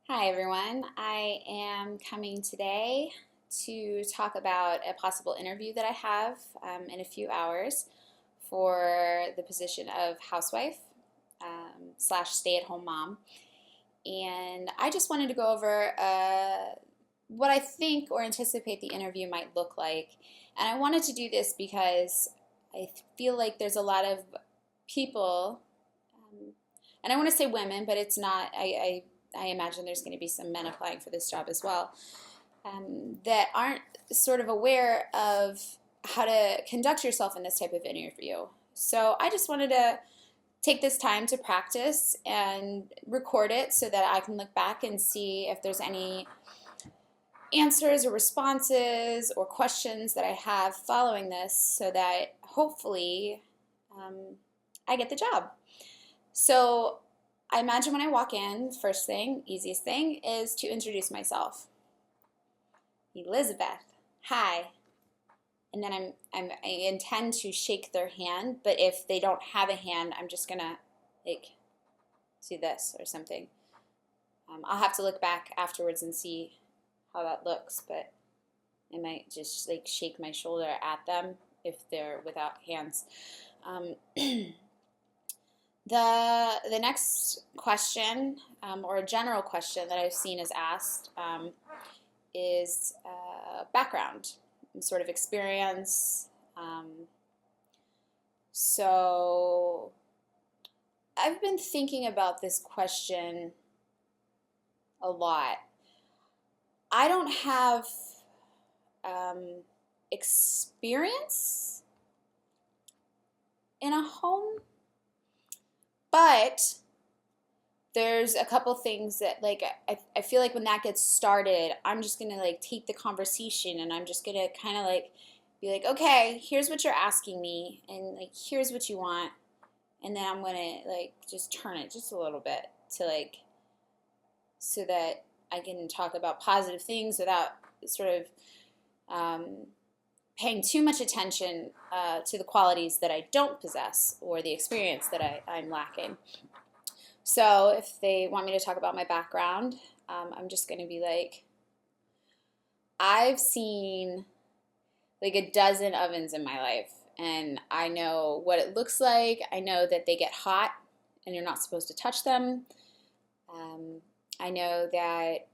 Hi everyone. I am coming today to talk about a possible interview that I have in a few hours for the position of housewife slash stay-at-home mom. And I just wanted to go over what I think or anticipate the interview might look like. And I wanted to do this because I feel like there's a lot of people, and I want to say women, but it's not. I imagine there's going to be some men applying for this job as well, that aren't sort of aware of how to conduct yourself in this type of interview. So I just wanted to take this time to practice and record it so that I can look back and see if there's any answers or responses or questions that I have following this so that hopefully I get the job. So I imagine when I walk in, first thing, easiest thing, is to introduce myself. Elizabeth, hi. And then I intend to shake their hand, but if they don't have a hand, I'm just gonna like do this or something. I'll have to look back afterwards and see how that looks, but I might just like shake my shoulder at them if they're without hands. The next question, or a general question that I've seen is asked, is background and sort of experience. So I've been thinking about this question a lot. I don't have experience in a home, but there's a couple things that like I feel like when that gets started, I'm just gonna like take the conversation and I'm just gonna kind of like be like, okay, here's what you're asking me, and like here's what you want, and then I'm gonna like just turn it just a little bit to like so that I can talk about positive things without sort of paying too much attention to the qualities that I don't possess or the experience that I'm lacking. So if they want me to talk about my background, I'm just going to be like, I've seen like a dozen ovens in my life, and I know what it looks like. I know that they get hot and you're not supposed to touch them. I know that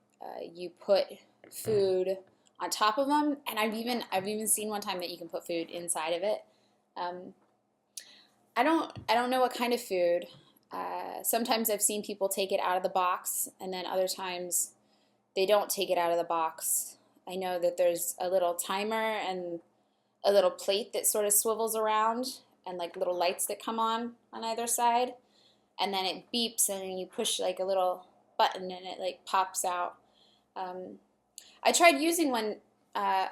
you put food on top of them, and I've even seen one time that you can put food inside of it. Um, I don't know what kind of food. Sometimes I've seen people take it out of the box, and then other times they don't take it out of the box. I know that there's a little timer and a little plate that sort of swivels around, and like little lights that come on either side, and then it beeps, and then you push like a little button, and it like pops out. I tried using one, I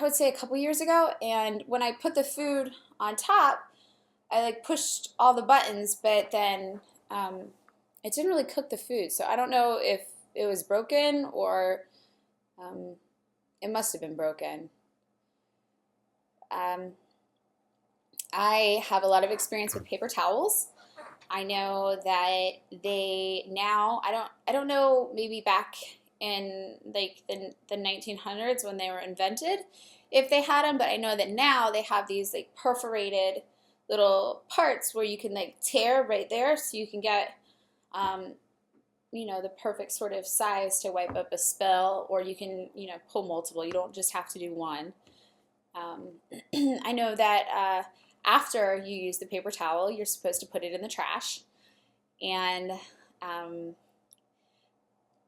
would say a couple years ago, and when I put the food on top, I like pushed all the buttons, but then it didn't really cook the food. So I don't know if it was broken or it must have been broken. Um, I have a lot of experience with paper towels. I know that they now, I don't know, maybe back in like the 1900s when they were invented, if they had them, but I know that now they have these like perforated little parts where you can like tear right there, so you can get the perfect sort of size to wipe up a spill, or you can pull multiple. You don't just have to do one. I know that after you use the paper towel, you're supposed to put it in the trash, and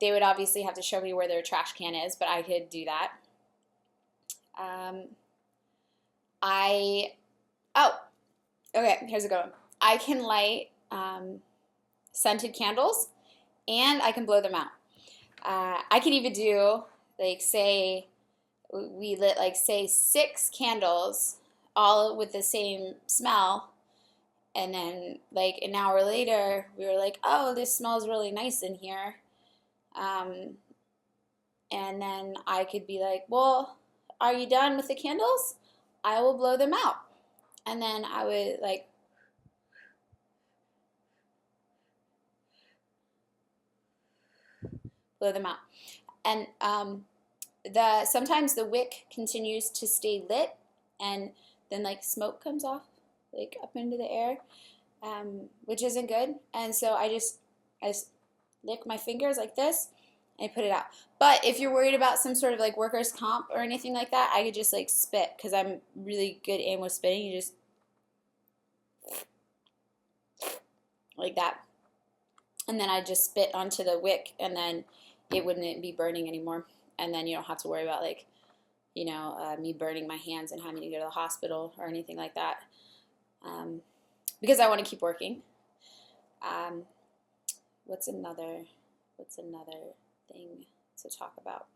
they would obviously have to show me where their trash can is, but I could do that. Oh, okay, here's a good one. I can light scented candles, and I can blow them out. I can even do, like, say, we lit, like, say, 6 candles, all with the same smell, and then, like, an hour later, we were like, oh, this smells really nice in here. And then I could be like, well, are you done with the candles? I will blow them out. And then I would, like, blow them out. And sometimes the wick continues to stay lit, and then like smoke comes off like up into the air, which isn't good. And so I just lick my fingers like this and put it out. But if you're worried about some sort of like workers' comp or anything like that, I could just like spit, because I'm really good aim with spitting. You just like that, and then I just spit onto the wick, and then it wouldn't be burning anymore. And then you don't have to worry about like, me burning my hands and having to go to the hospital or anything like that, because I want to keep working. What's another thing to talk about?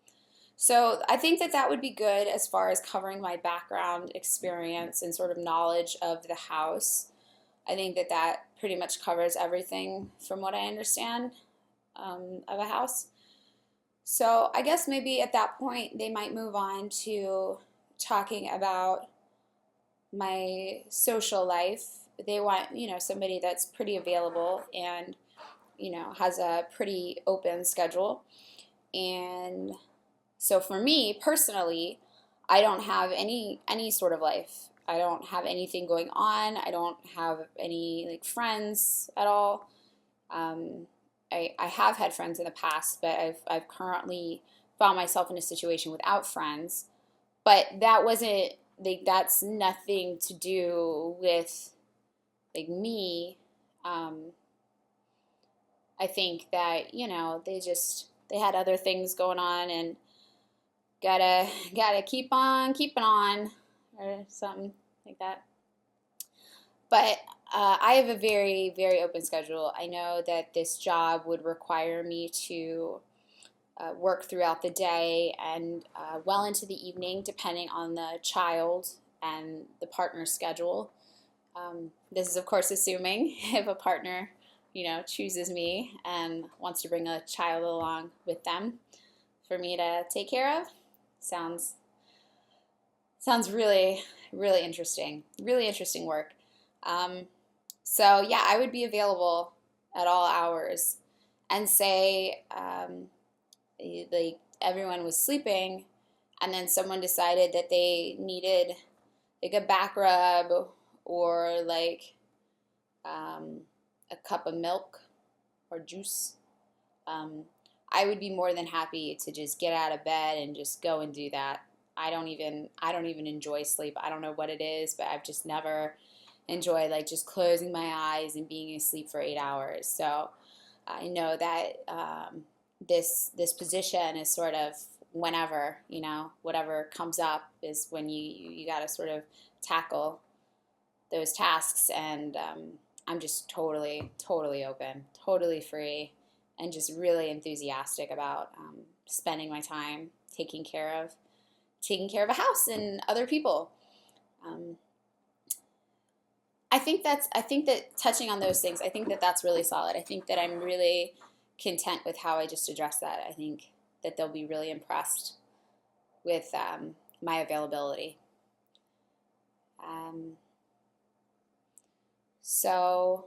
So I think that would be good as far as covering my background experience and sort of knowledge of the house. I think that pretty much covers everything from what I understand of a house. So I guess maybe at that point they might move on to talking about my social life. They want, somebody that's pretty available and, has a pretty open schedule. And so for me personally, I don't have any sort of life. I don't have anything going on. I don't have any like friends at all. I have had friends in the past, but I've currently found myself in a situation without friends. But that wasn't like, that's nothing to do with like me. I think that they had other things going on, and gotta keep on keeping on, or something like that. But I have a very, very open schedule. I know that this job would require me to work throughout the day and well into the evening, depending on the child and the partner's schedule. This is, of course, assuming if a partner, chooses me and wants to bring a child along with them for me to take care of. Sounds really, really interesting. Really interesting work. So yeah, I would be available at all hours. And say like everyone was sleeping, and then someone decided that they needed like a back rub or like a cup of milk or juice. I would be more than happy to just get out of bed and just go and do that. I don't even enjoy sleep. I don't know what it is, but I've just never enjoyed like just closing my eyes and being asleep for 8 hours. So I know that this position is sort of whenever, whatever comes up is when you got to sort of tackle those tasks. And I'm just totally open, totally free, and just really enthusiastic about spending my time taking care of a house and other people. I think that touching on those things, I think that that's really solid. I think that I'm really content with how I just addressed that. I think that they'll be really impressed with my availability. So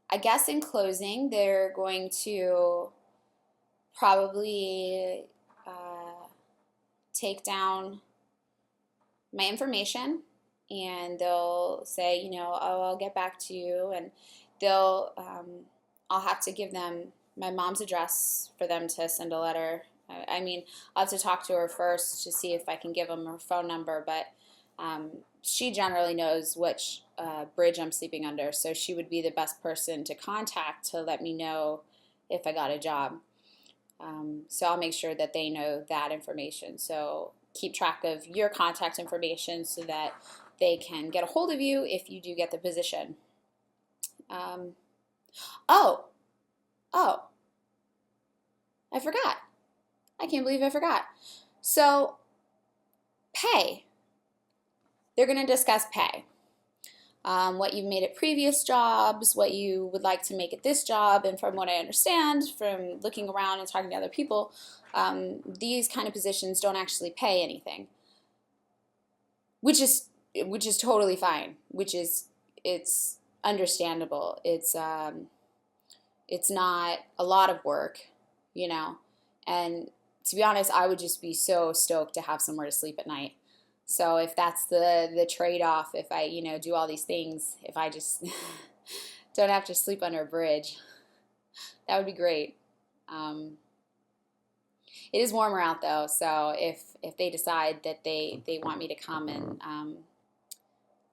I guess in closing, they're going to probably take down my information, and they'll say, oh, I'll get back to you, and I'll have to give them my mom's address for them to send a letter. I mean, I'll have to talk to her first to see if I can give them her phone number, but she generally knows which bridge I'm sleeping under, so she would be the best person to contact to let me know if I got a job. So I'll make sure that they know that information. So keep track of your contact information so that they can get a hold of you if you do get the position. Oh, I forgot. I can't believe I forgot. So, pay. They're going to discuss pay. What you've made at previous jobs, what you would like to make at this job, and from what I understand from looking around and talking to other people, these kind of positions don't actually pay anything, which is totally fine. It's understandable. It's It's not a lot of work, you know. And to be honest, I would just be so stoked to have somewhere to sleep at night. So if that's the trade-off, if I, do all these things, if I just don't have to sleep under a bridge, that would be great. Um, it is warmer out though, so if they decide that they want me to come and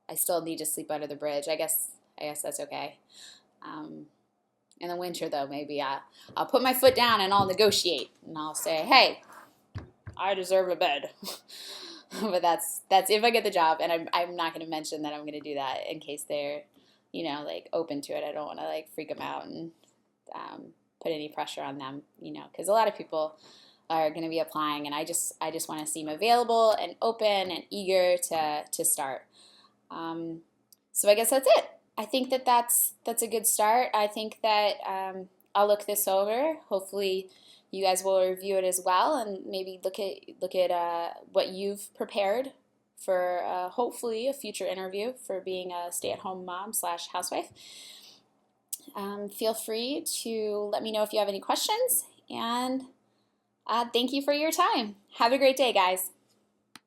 I still need to sleep under the bridge, I guess that's okay. Um, in the winter though, maybe I'll put my foot down and I'll negotiate and I'll say, hey, I deserve a bed. But that's if I get the job, and I'm not going to mention that I'm going to do that in case they're, like open to it. I don't want to like freak them out and put any pressure on them, because a lot of people are going to be applying, and I just want to seem available and open and eager to start. So I guess that's it. I think that's a good start. I think that I'll look this over. Hopefully, you guys will review it as well, and maybe look at what you've prepared for hopefully a future interview for being a stay-at-home mom / housewife. Feel free to let me know if you have any questions, and thank you for your time. Have a great day, guys.